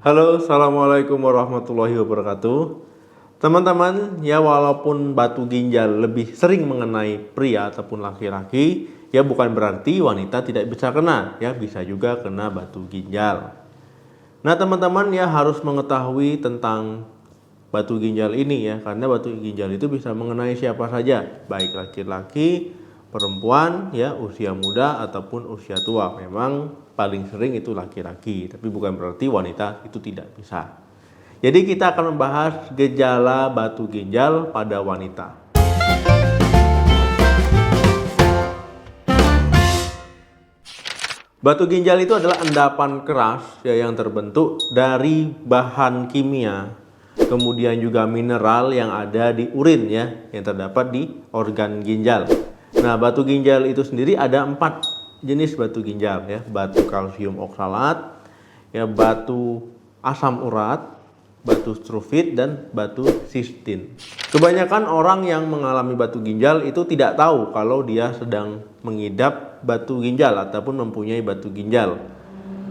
Halo, assalamualaikum warahmatullahi wabarakatuh. Teman-teman, ya walaupun batu ginjal lebih sering mengenai pria ataupun laki-laki, ya bukan berarti wanita tidak bisa kena, ya bisa juga kena batu ginjal. Nah, teman-teman ya harus mengetahui tentang batu ginjal ini ya, karena batu ginjal itu bisa mengenai siapa saja, baik laki-laki, perempuan, ya usia muda ataupun usia tua. Memang paling sering itu laki-laki, tapi bukan berarti wanita itu tidak bisa. Jadi kita akan membahas gejala batu ginjal pada wanita. Batu ginjal itu adalah endapan keras ya, yang terbentuk dari bahan kimia, kemudian juga mineral yang ada di urin ya, yang terdapat di organ ginjal. Nah, batu ginjal itu sendiri ada 4 jenis batu ginjal ya, batu kalsium oksalat, ya batu asam urat, batu struvit, dan batu sistin. Kebanyakan orang yang mengalami batu ginjal itu tidak tahu kalau dia sedang mengidap batu ginjal ataupun mempunyai batu ginjal.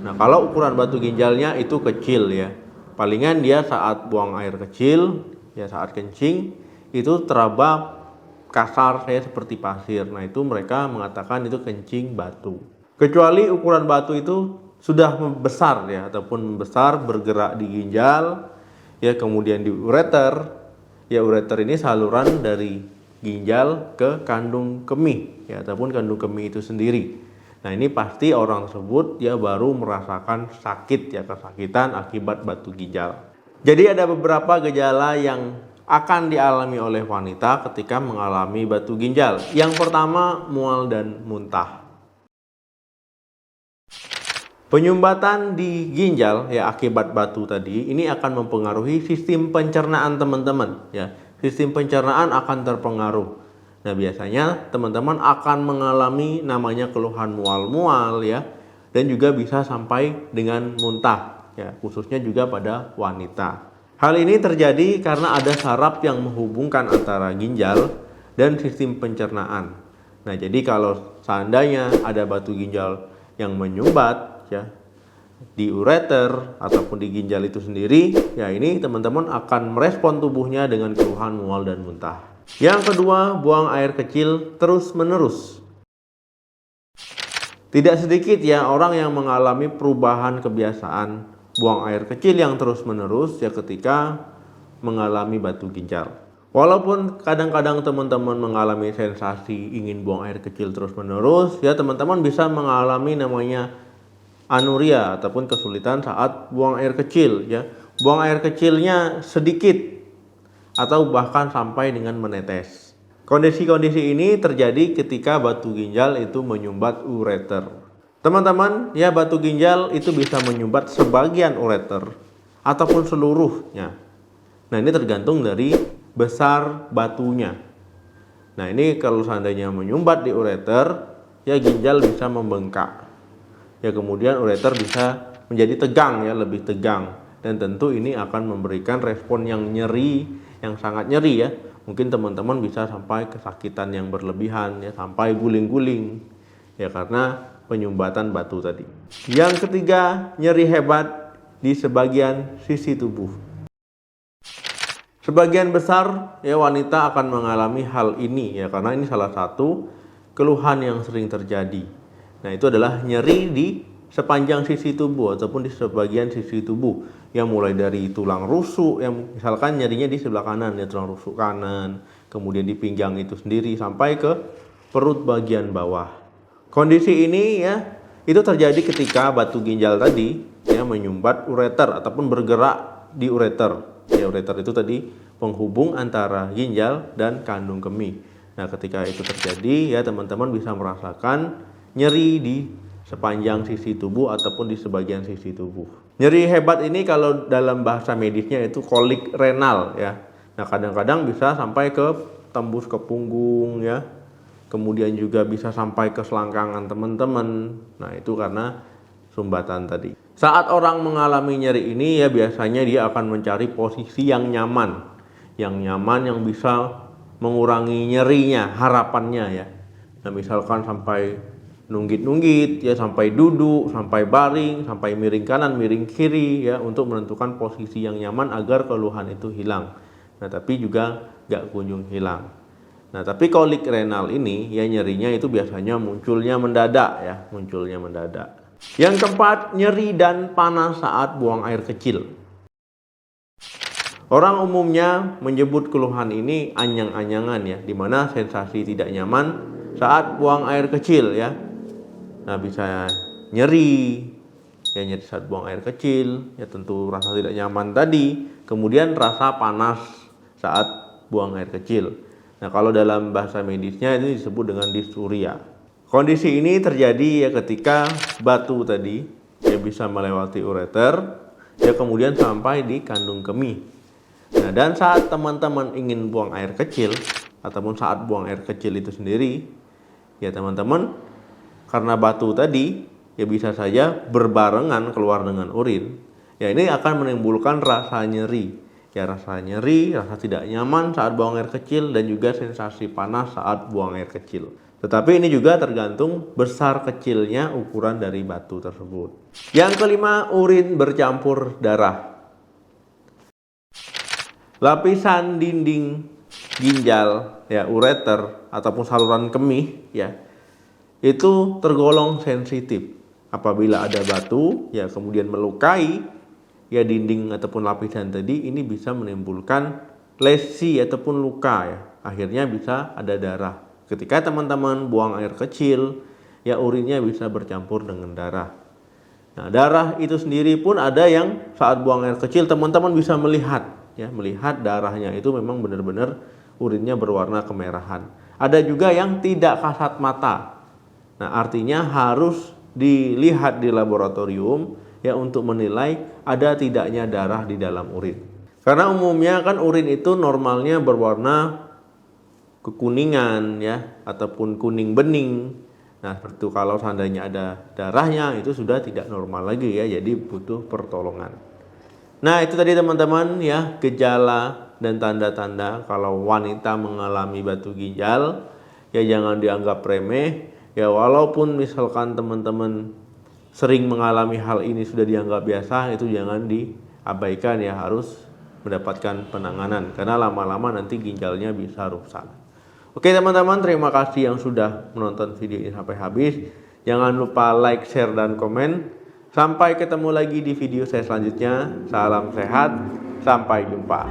Nah, kalau ukuran batu ginjalnya itu kecil ya, palingan dia saat buang air kecil, ya saat kencing, itu teraba kasar ya seperti pasir. Nah, itu mereka mengatakan itu kencing batu. Kecuali ukuran batu itu sudah besar ya, ataupun besar bergerak di ginjal, ya kemudian di ureter. Ya ureter ini saluran dari ginjal ke kandung kemih ya, ataupun kandung kemih itu sendiri. Nah, ini pasti orang tersebut ya baru merasakan sakit ya, kesakitan akibat batu ginjal. Jadi ada beberapa gejala yang akan dialami oleh wanita ketika mengalami batu ginjal. Yang pertama, mual dan muntah. Penyumbatan di ginjal ya akibat batu tadi ini akan mempengaruhi sistem pencernaan teman-teman ya. Sistem pencernaan akan terpengaruh. Nah, biasanya teman-teman akan mengalami namanya keluhan mual-mual ya, dan juga bisa sampai dengan muntah ya, khususnya juga pada wanita. Hal ini terjadi karena ada saraf yang menghubungkan antara ginjal dan sistem pencernaan. Nah, jadi kalau seandainya ada batu ginjal yang menyumbat ya di ureter ataupun di ginjal itu sendiri, ya ini teman-teman akan merespon tubuhnya dengan keluhan mual dan muntah. Yang kedua, buang air kecil terus-menerus. Tidak sedikit ya orang yang mengalami perubahan kebiasaan buang air kecil yang terus-menerus ya ketika mengalami batu ginjal. Walaupun kadang-kadang teman-teman mengalami sensasi ingin buang air kecil terus-menerus, ya teman-teman bisa mengalami namanya anuria ataupun kesulitan saat buang air kecil ya. Buang air kecilnya sedikit atau bahkan sampai dengan menetes. Kondisi-kondisi ini terjadi ketika batu ginjal itu menyumbat ureter. Teman-teman, ya batu ginjal itu bisa menyumbat sebagian ureter ataupun seluruhnya. Nah, ini tergantung dari besar batunya. Nah, ini kalau seandainya menyumbat di ureter, ya ginjal bisa membengkak. Ya kemudian ureter bisa menjadi tegang ya, lebih tegang, dan tentu ini akan memberikan respon yang nyeri, yang sangat nyeri ya. Mungkin teman-teman bisa sampai kesakitan yang berlebihan ya, sampai guling-guling ya karena penyumbatan batu tadi. Yang ketiga, nyeri hebat di sebagian sisi tubuh. Sebagian besar ya wanita akan mengalami hal ini ya, karena ini salah satu keluhan yang sering terjadi. Nah, itu adalah nyeri di sepanjang sisi tubuh ataupun di sebagian sisi tubuh, yang mulai dari tulang rusuk, yang misalkan nyerinya di sebelah kanan ya, tulang rusuk kanan, kemudian di pinggang itu sendiri sampai ke perut bagian bawah. Kondisi ini ya itu terjadi ketika batu ginjal tadi ya menyumbat ureter ataupun bergerak di ureter. Ya, ureter itu tadi penghubung antara ginjal dan kandung kemih. Nah, ketika itu terjadi ya teman-teman bisa merasakan nyeri di sepanjang sisi tubuh ataupun di sebagian sisi tubuh. Nyeri hebat ini kalau dalam bahasa medisnya itu kolik renal ya. Nah, kadang-kadang bisa sampai ke tembus ke punggung ya. Kemudian juga bisa sampai ke selangkangan teman-teman. Nah, itu karena sumbatan tadi. Saat orang mengalami nyeri ini ya biasanya dia akan mencari posisi yang nyaman. Yang nyaman yang bisa mengurangi nyerinya, harapannya ya. Nah, misalkan sampai nunggit-nunggit ya, sampai duduk, sampai baring, sampai miring kanan, miring kiri ya, untuk menentukan posisi yang nyaman agar keluhan itu hilang. Nah, tapi juga gak kunjung hilang. Nah, tapi kolik renal ini ya nyerinya itu biasanya munculnya mendadak ya, munculnya mendadak. Yang keempat, nyeri dan panas saat buang air kecil. Orang umumnya menyebut keluhan ini anyang-anyangan ya, dimana sensasi tidak nyaman saat buang air kecil ya. Nah, bisa nyeri, ya nyeri saat buang air kecil, ya tentu rasa tidak nyaman tadi. Kemudian rasa panas saat buang air kecil. Nah, kalau dalam bahasa medisnya ini disebut dengan dysuria. Kondisi ini terjadi ya ketika batu tadi ya bisa melewati ureter, ya kemudian sampai di kandung kemih. Nah, dan saat teman-teman ingin buang air kecil ataupun saat buang air kecil itu sendiri, ya teman-teman, karena batu tadi ya bisa saja berbarengan keluar dengan urin, ya ini akan menimbulkan rasa nyeri. Ya rasa nyeri, rasa tidak nyaman saat buang air kecil, dan juga sensasi panas saat buang air kecil. Tetapi ini juga tergantung besar kecilnya ukuran dari batu tersebut. Yang kelima, urin bercampur darah. Lapisan dinding ginjal ya, ureter ataupun saluran kemih ya, itu tergolong sensitif. Apabila ada batu ya kemudian melukai ya dinding ataupun lapisan tadi, ini bisa menimbulkan lesi ataupun luka ya. Akhirnya bisa ada darah. Ketika teman-teman buang air kecil ya, urinnya bisa bercampur dengan darah. Nah, darah itu sendiri pun ada yang saat buang air kecil teman-teman bisa melihat ya, melihat darahnya itu memang benar-benar urinnya berwarna kemerahan. Ada juga yang tidak kasat mata. Nah, artinya harus dilihat di laboratorium ya untuk menilai ada tidaknya darah di dalam urin. Karena umumnya kan urin itu normalnya berwarna kekuningan ya, ataupun kuning bening. Nah, seperti itu. Kalau seandainya ada darahnya itu sudah tidak normal lagi ya, jadi butuh pertolongan. Nah, itu tadi teman-teman ya, gejala dan tanda-tanda kalau wanita mengalami batu ginjal. Ya jangan dianggap remeh. Ya walaupun misalkan teman-teman sering mengalami hal ini sudah dianggap biasa, itu jangan diabaikan ya, harus mendapatkan penanganan. Karena lama-lama nanti ginjalnya bisa rusak. Oke teman-teman, terima kasih yang sudah menonton video ini sampai habis. Jangan lupa like, share, dan komen. Sampai ketemu lagi di video saya selanjutnya. Salam sehat, sampai jumpa.